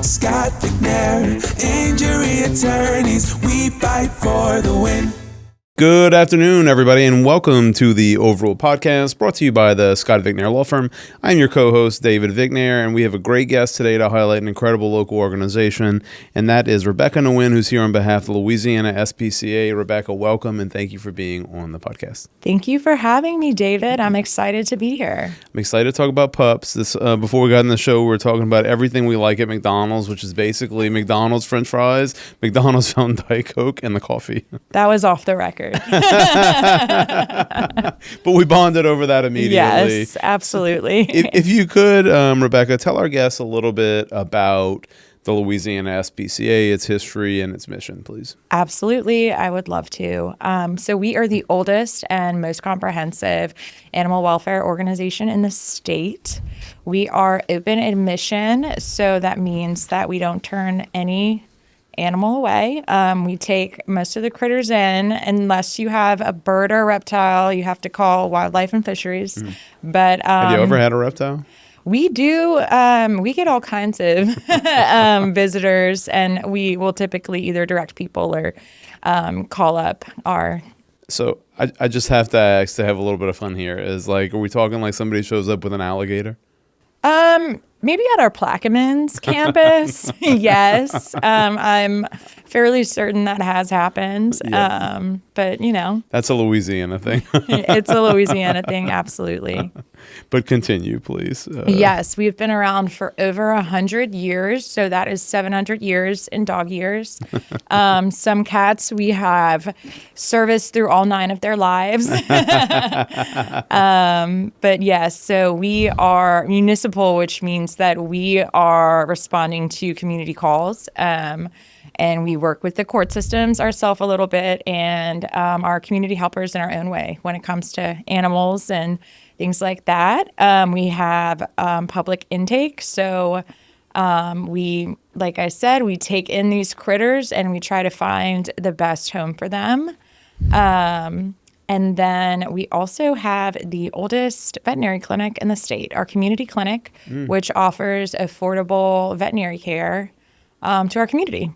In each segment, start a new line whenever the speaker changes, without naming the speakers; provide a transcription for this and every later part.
Scott McNair, injury attorneys, we fight for the win.
Good afternoon, everybody, and welcome to the Overrule Podcast, brought to you by the Scott McNair Law Firm. I'm your co-host, David McNair, and we have a great guest today to highlight an incredible local organization, and that is Rebecca Nguyen, who's here on behalf of the Louisiana SPCA. Rebecca, welcome, and thank you for being on the podcast.
Thank you for having me, David. I'm excited to be here.
I'm excited to talk about pups. Before we got in the show, we were talking about everything we like at McDonald's, which is basically McDonald's French fries, McDonald's Fountain Diet Coke, and the coffee.
That was off the record.
But we bonded over that immediately.
Yes, absolutely.
If you could, Rebecca, tell our guests a little bit about the Louisiana SPCA, its history, and its mission, please.
Absolutely. I would love to. So we are the oldest and most comprehensive animal welfare organization in the state. We are open admission, so that means that we don't turn any animal away. We take most of the critters in, unless you have a bird or a reptile, you have to call Wildlife and Fisheries. But
have you ever had a reptile?
We do. We get all kinds of visitors, and we will typically either direct people or call up our.
So I just have to ask, to have a little bit of fun here, is like, are we talking like somebody shows up with an alligator?
Maybe at our Plaquemines campus. Yes. I'm fairly certain that has happened.
Yeah.
But, you know.
That's a Louisiana thing.
It's a Louisiana thing, absolutely.
But continue, please.
Yes, we've been around for over 100 years. So that is 700 years in dog years. Some cats we have serviced through all 9 of their lives. But yes, so we are municipal, which means that we are responding to community calls. And we work with the court systems ourselves a little bit, and our community helpers in our own way when it comes to animals and things like that. We have public intake. So like I said, we take in these critters and we try to find the best home for them. And then we also have the oldest veterinary clinic in the state, our community clinic, which offers affordable veterinary care to our community.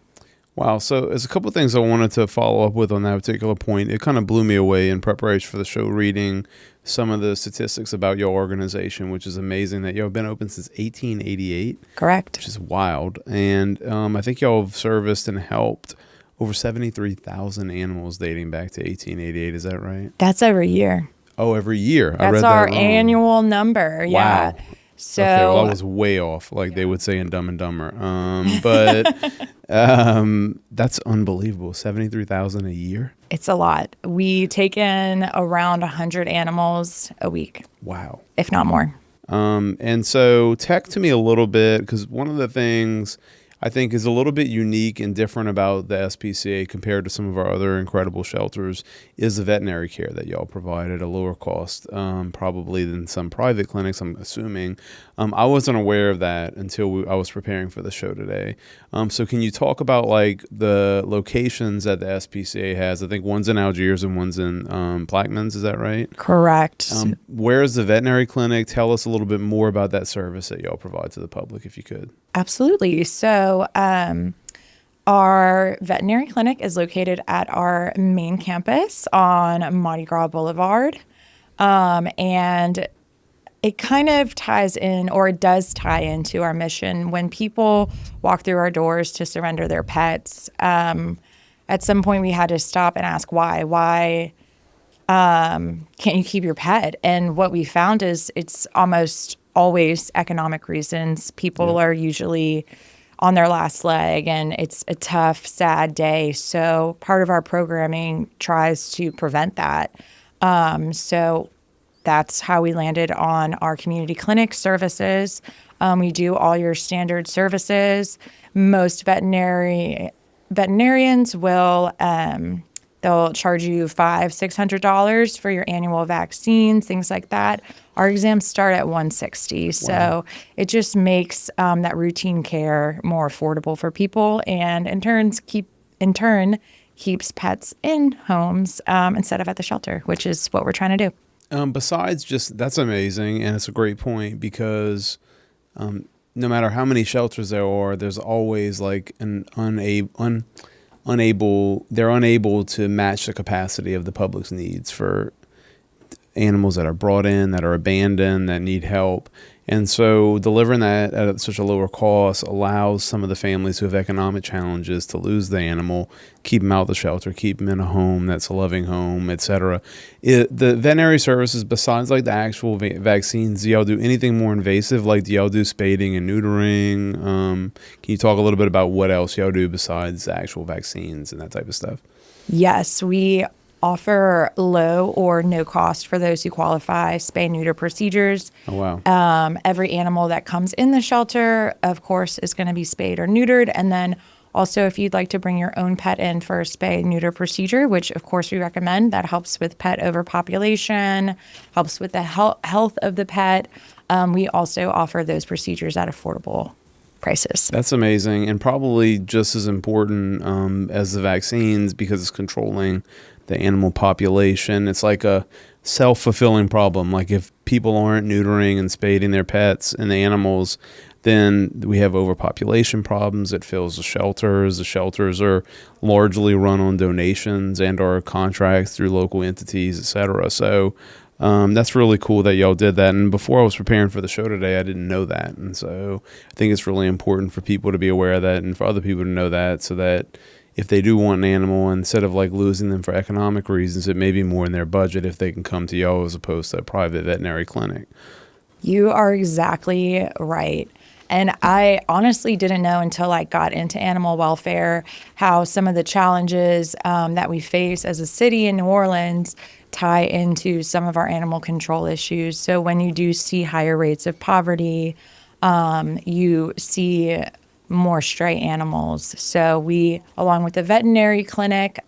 Wow. So there's a couple of things I wanted to follow up with on that particular point. It kind of blew me away in preparation for the show, reading some of the statistics about your organization, which is amazing that y'all have been open since 1888.
Correct.
Which is wild. And I think y'all have serviced and helped over 73,000 animals dating back to 1888. Is that right?
That's every year.
Oh, every year.
That's our annual number. Yeah.
Wow.
So
okay, well, I was way off, like they would say in Dumb and Dumber. But that's unbelievable. 73,000 a year.
It's a lot. We take in around 100 animals a week.
Wow.
If not more.
And so tech to me a little bit, because one of the things I think is a little bit unique and different about the SPCA compared to some of our other incredible shelters is the veterinary care that y'all provide at a lower cost, probably than some private clinics, I'm assuming. I wasn't aware of that until I was preparing for the show today. So can you talk about like the locations that the SPCA has? I think one's in Algiers and one's in Plaquemines. Is that right?
Correct.
Where's the veterinary clinic? Tell us a little bit more about that service that y'all provide to the public, if you could.
Absolutely. So our veterinary clinic is located at our main campus on Mardi Gras Boulevard. And it kind of ties in, or it does tie into our mission. When people walk through our doors to surrender their pets, at some point we had to stop and ask why. Why can't you keep your pet? And what we found is it's almost always economic reasons. People are usually on their last leg, and it's a tough, sad day. So part of our programming tries to prevent that. So that's how we landed on our community clinic services. We do all your standard services. Most veterinarians will they'll charge you $500-$600 for your annual vaccines, things like that. Our exams start at $160. So it just makes that routine care more affordable for people, and in turn keeps pets in homes instead of at the shelter, which is what we're trying to do. Besides
That's amazing, and it's a great point because no matter how many shelters there are, there's always like an they're unable to match the capacity of the public's needs for animals that are brought in, that are abandoned, that need help. And so delivering that at such a lower cost allows some of the families who have economic challenges to lose the animal, keep them out of the shelter, keep them in a home that's a loving home, etc. The veterinary services, besides like the actual vaccines, do y'all do anything more invasive? Like, do y'all do spading and neutering? Can you talk a little bit about what else y'all do besides the actual vaccines and that type of stuff?
Yes, we offer low or no cost for those who qualify spay neuter procedures.
Oh, wow.
Every animal that comes in the shelter, of course, is going to be spayed or neutered. And then also, if you'd like to bring your own pet in for a spay neuter procedure, which of course we recommend, that helps with pet overpopulation, helps with the health of the pet. We also offer those procedures at affordable prices.
That's amazing, and probably just as important as the vaccines, because it's controlling the animal population. It's like a self-fulfilling problem. Like, if people aren't neutering and spading their pets and the animals, then we have overpopulation problems. It fills the shelters. The shelters are largely run on donations and or contracts through local entities, etc. So that's really cool that y'all did that. And before I was preparing for the show today, I didn't know that. And so I think it's really important for people to be aware of that and for other people to know that, so that if they do want an animal, instead of like losing them for economic reasons, it may be more in their budget if they can come to y'all as opposed to a private veterinary clinic.
You are exactly right. And I honestly didn't know until I got into animal welfare how some of the challenges that we face as a city in New Orleans tie into some of our animal control issues. So when you do see higher rates of poverty, you see more stray animals. So we, along with the veterinary clinic,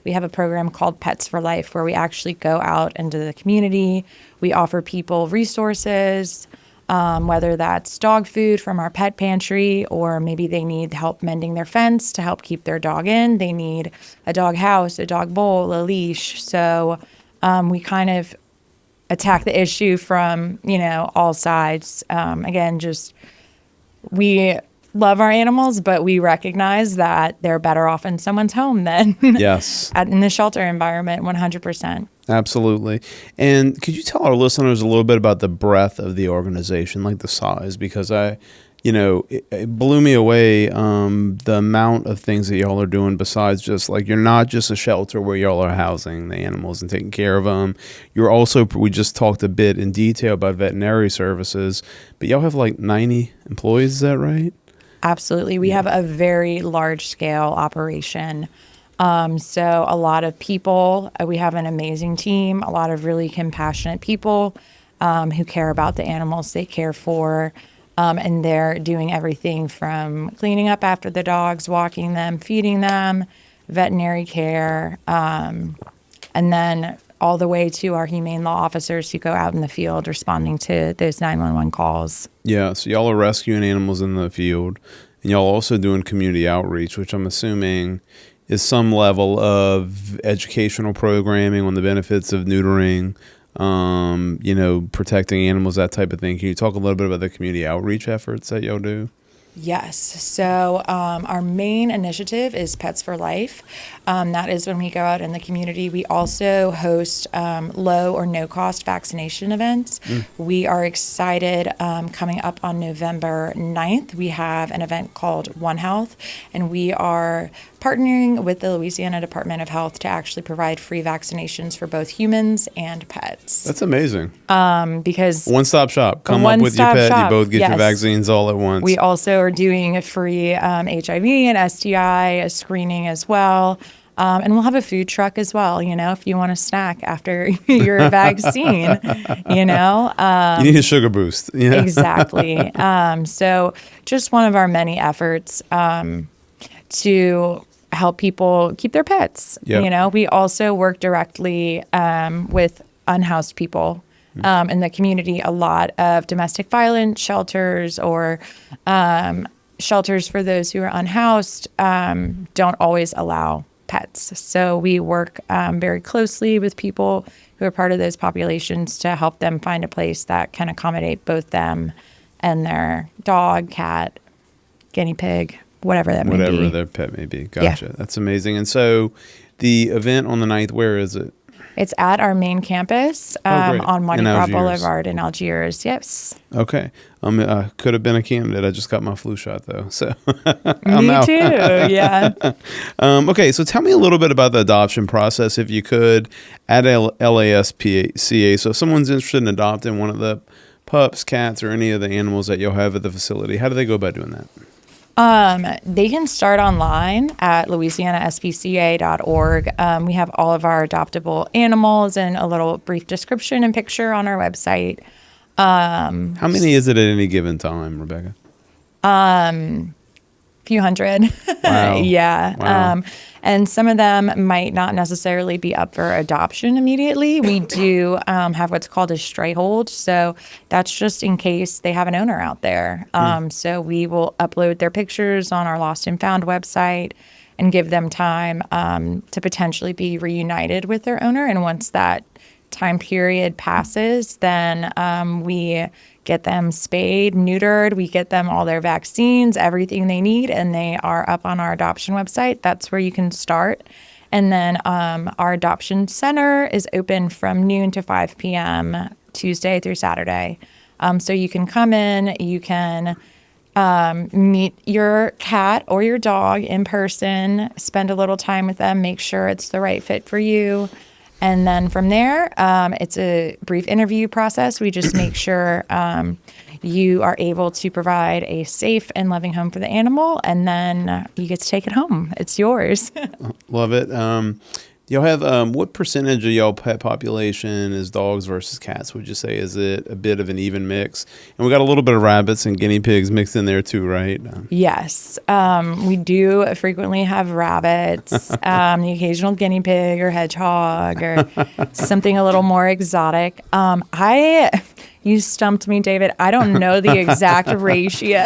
we have a program called Pets for Life, where we actually go out into the community. We offer people resources, whether that's dog food from our pet pantry, or maybe they need help mending their fence to help keep their dog in. They need a dog house, a dog bowl, a leash. So we kind of attack the issue from, all sides. Again, just we love our animals, but we recognize that they're better off in someone's home than
Yes.
in the shelter environment, 100%.
Absolutely. And could you tell our listeners a little bit about the breadth of the organization, like the size? Because it blew me away, the amount of things that y'all are doing besides just like, you're not just a shelter where y'all are housing the animals and taking care of them. You're also, we just talked a bit in detail about veterinary services, but y'all have like 90 employees, is that right?
Absolutely. We have a very large scale operation. So a lot of people, we have an amazing team, a lot of really compassionate people who care about the animals they care for. And they're doing everything from cleaning up after the dogs, walking them, feeding them, veterinary care, and then all the way to our humane law officers who go out in the field responding to those 911 calls.
Yeah, so y'all are rescuing animals in the field, and y'all also doing community outreach, which I'm assuming is some level of educational programming on the benefits of neutering, protecting animals, that type of thing. Can you talk a little bit about the community outreach efforts that y'all do?
Yes. So our main initiative is Pets for Life. That is when we go out in the community. We also host low or no cost vaccination events. We are excited. Coming up on November 9th, we have an event called One Health, and we are partnering with the Louisiana Department of Health to actually provide free vaccinations for both humans and pets.
That's amazing.
Because
one-stop shop. Come up with your pet.
shop.
You both get your
Yes.
vaccines all at once.
We also are doing a free HIV and STI screening as well. And we'll have a food truck as well, if you want a snack after your vaccine,
you need a sugar boost. Yeah.
Exactly. So just one of our many efforts to help people keep their pets.
Yep.
We also work directly with unhoused people in the community. A lot of domestic violence shelters or shelters for those who are unhoused don't always allow pets. So we work very closely with people who are part of those populations to help them find a place that can accommodate both them and their dog, cat, guinea pig, whatever that may be.
Whatever their pet may be. Gotcha. That's amazing. And so the event on the 9th, where is it?
It's at our main campus
great.
on Mardi
In
Gras
Algiers.
Boulevard in Algiers. Yes.
Okay. Could have been a candidate. I just got my flu shot though. So
Me too. Yeah.
Okay. So tell me a little bit about the adoption process, if you could, at LASPCA. So if someone's interested in adopting one of the pups, cats, or any of the animals that you'll have at the facility, how do they go about doing that?
They can start online at LouisianaSPCA.org. We have all of our adoptable animals and a little brief description and picture on our website.
How many is it at any given time, Rebecca?
Few hundred.
Wow.
Yeah.
Wow.
And some of them might not necessarily be up for adoption immediately. We do have what's called a stray hold. So that's just in case they have an owner out there. So we will upload their pictures on our Lost and Found website and give them time to potentially be reunited with their owner. And once that time period passes, then we get them spayed, neutered. We get them all their vaccines, everything they need, and they are up on our adoption website. That's where you can start. And then our adoption center is open from noon to 5 p.m. Tuesday through Saturday. So you can come in, you can meet your cat or your dog in person, spend a little time with them, make sure it's the right fit for you. And then from there, it's a brief interview process. We just make sure you are able to provide a safe and loving home for the animal, and then you get to take it home. It's yours.
Love it. Y'all have what percentage of y'all pet population is dogs versus cats? Would you say, is it a bit of an even mix? And we got a little bit of rabbits and guinea pigs mixed in there too, right?
Yes, we do frequently have rabbits, the occasional guinea pig or hedgehog or something a little more exotic. You stumped me, David. I don't know the exact ratio.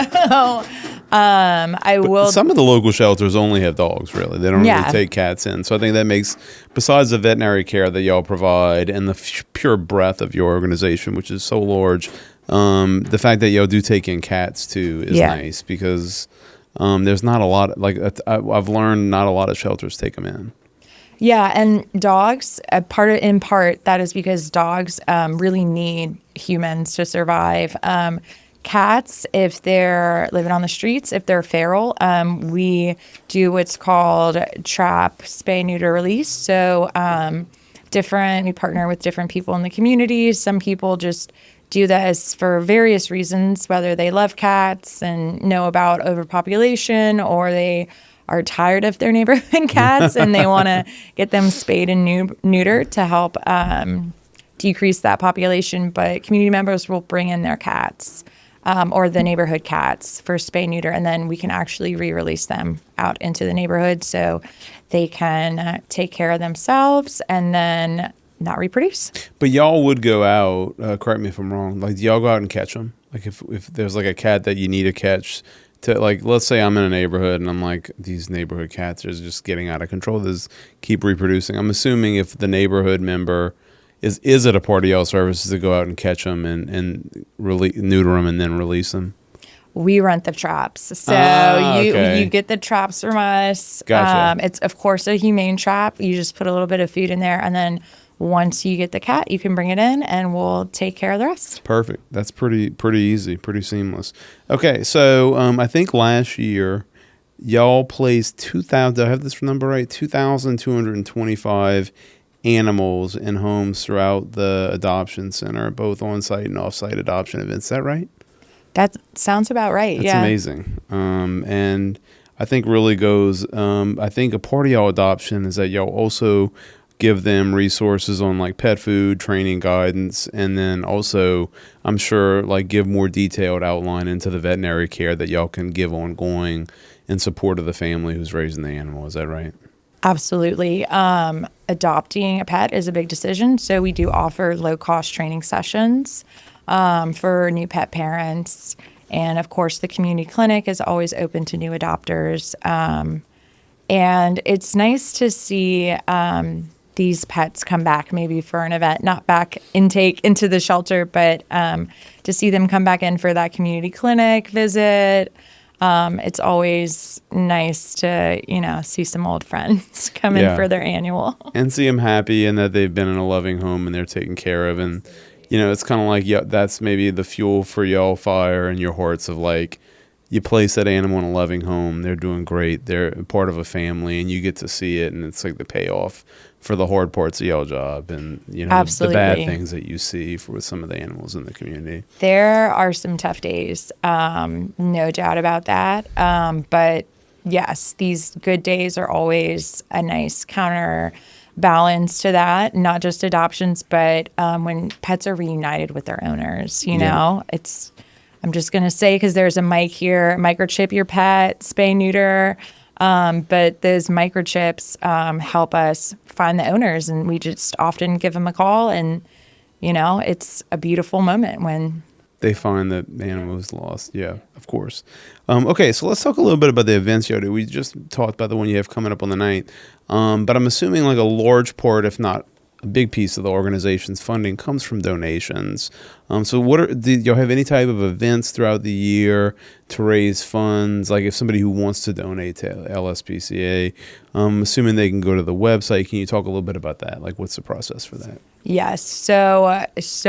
I will.
Some of the local shelters only have dogs, really. They don't really take cats in. So I think that makes, besides the veterinary care that y'all provide and the pure breadth of your organization, which is so large, the fact that y'all do take in cats too is nice, because there's not a lot, I've learned not a lot of shelters take them in.
Yeah, and dogs, in part, that is because dogs really need humans to survive. Cats, if they're living on the streets, if they're feral, we do what's called trap, spay, neuter, release. So we partner with different people in the community. Some people just do this for various reasons, whether they love cats and know about overpopulation, or they are tired of their neighborhood cats and they want to get them spayed and neutered to help decrease that population. But community members will bring in their cats or the neighborhood cats for spay neuter, and then we can actually re-release them out into the neighborhood so they can take care of themselves and then not reproduce.
But y'all would go out, correct me if I'm wrong, like, do y'all go out and catch them? Like if there's like a cat that you need to catch, to, like, let's say I'm in a neighborhood and I'm like, these neighborhood cats are just getting out of control, this keep reproducing. I'm assuming if the neighborhood member is it a part of y'all services to go out and catch them and neuter them and then release them?
We rent the traps. So you get the traps from us.
Gotcha.
It's, of course, a humane trap. You just put a little bit of food in there, and then once you get the cat, you can bring it in and we'll take care of the rest.
Perfect. That's pretty easy, pretty seamless. Okay, so I think last year y'all placed 2,000, do I have this number right? 2,225 animals in homes throughout the adoption center, both on-site and off-site adoption events. Is that right?
That sounds about right.
That's amazing. And I think really goes, I think a part of y'all adoption is that y'all also give them resources on like pet food, training, guidance, and then also, I'm sure, like give more detailed outline into the veterinary care that y'all can give ongoing in support of the family who's raising the animal. Is that right?
Absolutely. Adopting a pet is a big decision. So we do offer low-cost training sessions for new pet parents. And of course, the community clinic is always open to new adopters. And it's nice to see these pets come back maybe for an event, not back intake into the shelter, but to see them come back in for that community clinic visit. It's always nice to, see some old friends come in for their annual.
And see them happy and that they've been in a loving home and they're taken care of. And, it's kind of like, that's maybe the fuel for y'all fire in your hearts of like, you place that animal in a loving home, they're doing great, they're part of a family, and you get to see it, and it's like the payoff for the hard parts of y'all job and,
Absolutely.
the bad things that you see with some of the animals in the community.
There are some tough days, no doubt about that. But yes, these good days are always a nice counterbalance to that, not just adoptions, but when pets are reunited with their owners, I'm just going to say, because there's a mic here, microchip your pet, spay neuter. But those microchips help us find the owners, and we just often give them a call. And, it's a beautiful moment when
they find that the animal was lost. Yeah, of course. Okay, so let's talk a little bit about the events you do. We just talked about the one you have coming up on the 9th. But I'm assuming like a large part, if not a big piece of the organization's funding comes from donations. So do y'all have any type of events throughout the year to raise funds? Like if somebody who wants to donate to LSPCA, assuming they can go to the website, can you talk a little bit about that? Like what's the process for that?
Yes. So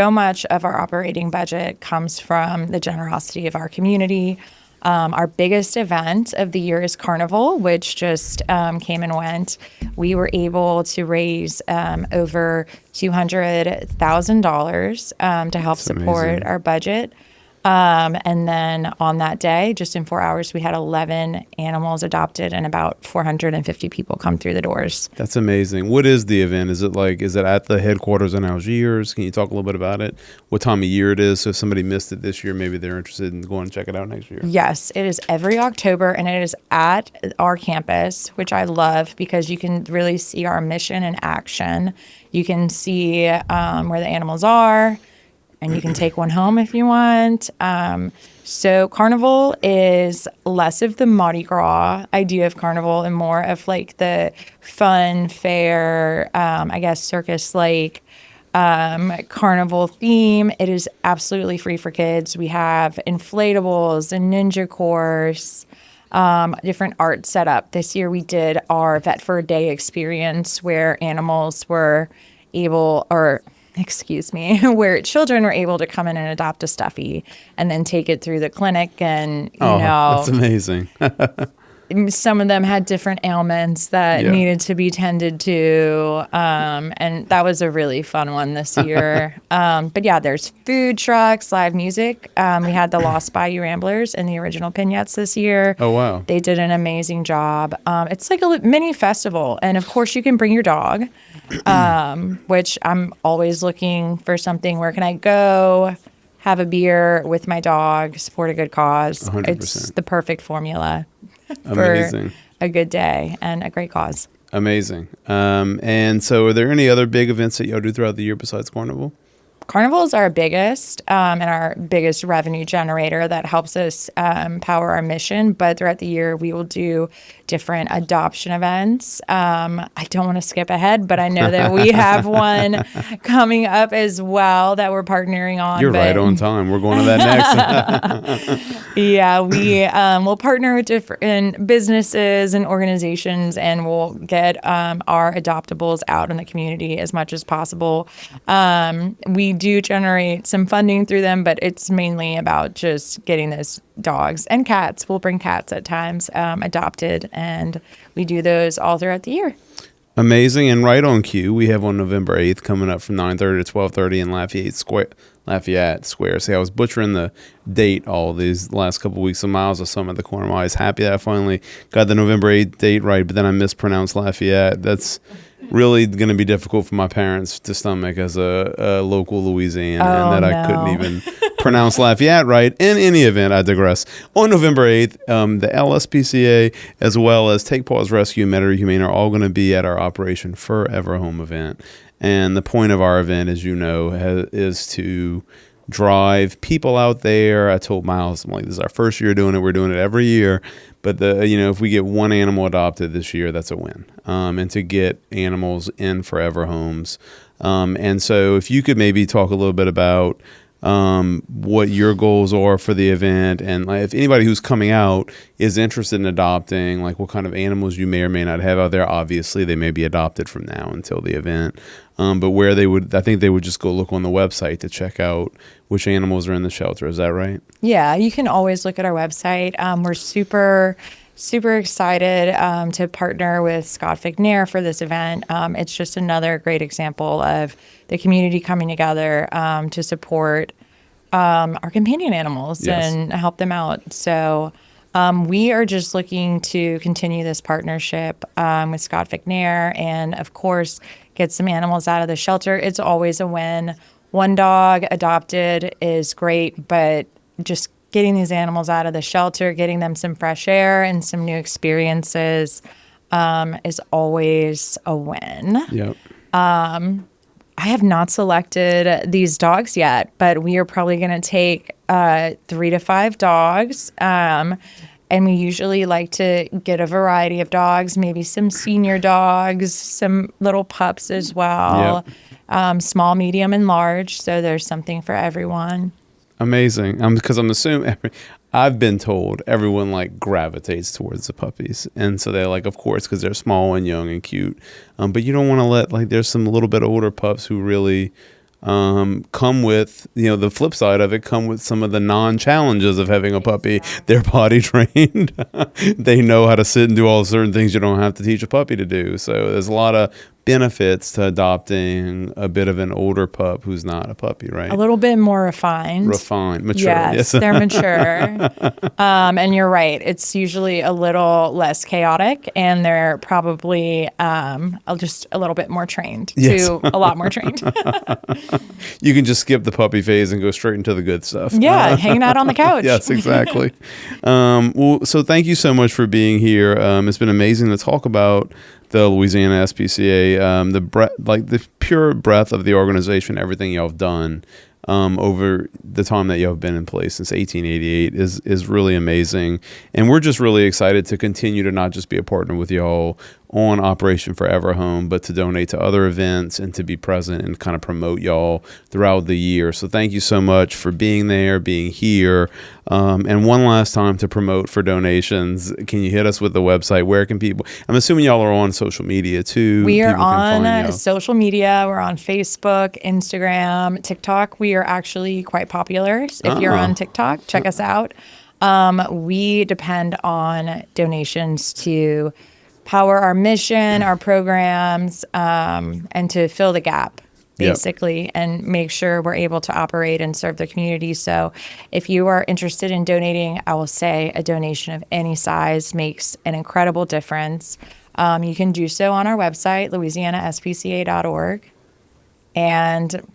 much of our operating budget comes from the generosity of our community. Our biggest event of the year is Carnival, which just came and went. We were able to raise over $200,000 to help support our budget. And then on that day, just in 4 hours, we had 11 animals adopted and about 450 people come through the doors.
That's amazing. What is the event? Is it at the headquarters in Algiers? Can you talk a little bit about it? What time of year it is? So if somebody missed it this year, maybe they're interested in going and check it out next year.
Yes, it is every October, and it is at our campus, which I love because you can really see our mission in action. You can see where the animals are, and you can take one home if you want. So Carnival is less of the Mardi Gras idea of Carnival and more of like the fun, fair, circus-like Carnival theme. It is absolutely free for kids. We have inflatables, a ninja course, different art setup. This year we did our Vet for a Day experience where animals were where children were able to come in and adopt a stuffy and then take it through the clinic. And,
that's amazing.
some of them had different ailments that needed to be tended to. And that was a really fun one this year. But yeah, there's food trucks, live music. We had the Lost Bayou Ramblers and the original Pinettes this year.
Oh, wow.
They did an amazing job. It's like a mini festival. And of course you can bring your dog, which I'm always looking for something. Where can I go? Have a beer with my dog, support a good cause.
100%.
It's the perfect formula
Amazing.
for a good day and a great cause.
Amazing. And so are there any other big events that y'all do throughout the year besides Carnival?
Carnival is our biggest and our biggest revenue generator that helps us power our mission. But throughout the year, we will do different adoption events. I don't want to skip ahead, but I know that we have one coming up as well that we're partnering on.
You're right on time. We're going to that next.
Yeah, we will partner with different businesses and organizations, and we'll get our adoptables out in the community as much as possible. We do generate some funding through them, but it's mainly about just getting those dogs and cats. We'll bring cats at times adopted, and we do those all throughout the year.
Amazing. And right on cue, we have on November 8th coming up from 9:30 to 12:30 in Lafayette Square. See, I was butchering the date all these last couple of weeks. So Miles, I saw him at the corner. I'm always happy that I finally got the November 8th date right, but then I mispronounced Lafayette. That's really going to be difficult for my parents to stomach as a local Louisiana, and that I couldn't even pronounce Lafayette right. In any event, I digress. On November 8th, the LSPCA as well as Take Paws Rescue and Metairie Humane are all going to be at our Operation Forever Home event. And the point of our event, as you know, is to drive people out there. I told Miles, I'm like, this is our first year doing it. We're doing it every year. But if we get one animal adopted this year, that's a win. And to get animals in forever homes. And so if you could maybe talk a little bit about what your goals are for the event, and like, if anybody who's coming out is interested in adopting, like what kind of animals you may or may not have out there. Obviously, they may be adopted from now until the event, but where I think they would just go look on the website to check out which animals are in the shelter. Is that right?
Yeah, you can always look at our website. We're super excited to partner with Scott Vignair for this event. It's just another great example of the community coming together to support our companion animals and help them out. So we are just looking to continue this partnership with Scott Vignair and, of course, get some animals out of the shelter. It's always a win. One dog adopted is great, but just getting these animals out of the shelter, getting them some fresh air and some new experiences is always a win.
Yep.
I have not selected these dogs yet, but we are probably going to take 3 to 5 dogs. And we usually like to get a variety of dogs, maybe some senior dogs, some little pups as well, small, medium, and large. So there's something for everyone.
Amazing. Because I'm assuming I've been told everyone like gravitates towards the puppies, and so they're like, of course, because they're small and young and cute. But you don't want to let there's some little bit older pups who really come with the flip side of it, come with some of the non-challenges of having a puppy. They're potty trained. They know how to sit and do all certain things you don't have to teach a puppy to do. So there's a lot of benefits to adopting a bit of an older pup who's not a puppy, right?
A little bit more refined,
mature.
Yes. They're mature. And you're right. It's usually a little less chaotic, and they're probably just a little bit more trained. A lot more trained.
You can just skip the puppy phase and go straight into the good stuff.
Yeah, hanging out on the couch.
Yes, exactly. Well, so thank you so much for being here. It's been amazing to talk about the Louisiana SPCA, the pure breadth of the organization, everything y'all have done over the time that y'all have been in place since 1888 is really amazing. And we're just really excited to continue to not just be a partner with y'all on Operation Forever Home, but to donate to other events and to be present and kind of promote y'all throughout the year. So thank you so much for being there, being here. And one last time to promote for donations, can you hit us with the website? Where can people, I'm assuming y'all are on social media too.
We are on social media. We're on Facebook, Instagram, TikTok. We are actually quite popular. If you're on TikTok, check us out. We depend on donations to power our mission, our programs, and to fill the gap, basically, and make sure we're able to operate and serve the community. So if you are interested in donating, I will say a donation of any size makes an incredible difference. You can do so on our website, louisianaspca.org, and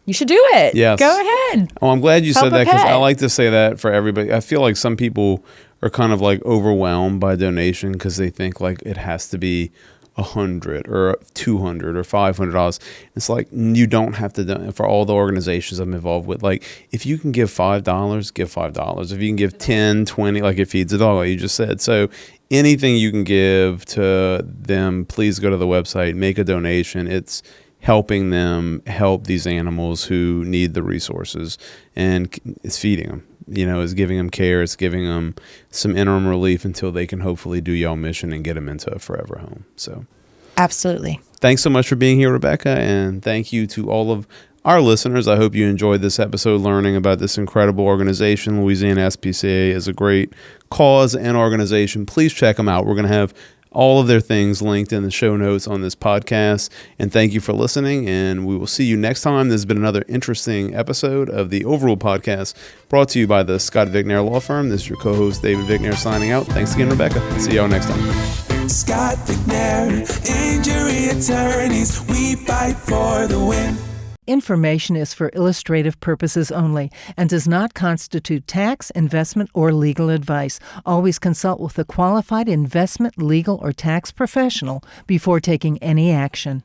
you should do it.
Yes.
Go ahead.
Oh, I'm glad you said that, because I
pet.
like to say that for everybody. I feel like some people are kind of like overwhelmed by donation because they think like it has to be $100 or $200 or $500. It's like you don't have to do. For all the organizations I'm involved with, like if you can give $5, give $5. If you can give 10, 20, like it feeds a dog, like you just said. So anything you can give to them, please go to the website, make a donation. It's helping them help these animals who need the resources, and it's feeding them. It's giving them care. It's giving them some interim relief until they can hopefully do y'all mission and get them into a forever home. So,
Absolutely.
Thanks so much for being here, Rebecca, and thank you to all of our listeners. I hope you enjoyed this episode learning about this incredible organization. Louisiana SPCA is a great cause and organization. Please check them out. We're going to have all of their things linked in the show notes on this podcast. And thank you for listening, and we will see you next time. This has been another interesting episode of the Overrule Podcast, brought to you by the Scott Vignair Law Firm. This is your co-host, David Vignair, signing out. Thanks again, Rebecca. See y'all next time.
Scott Vignair, injury attorneys, we fight for the win.
Information is for illustrative purposes only and does not constitute tax, investment, or legal advice. Always consult with a qualified investment, legal, or tax professional before taking any action.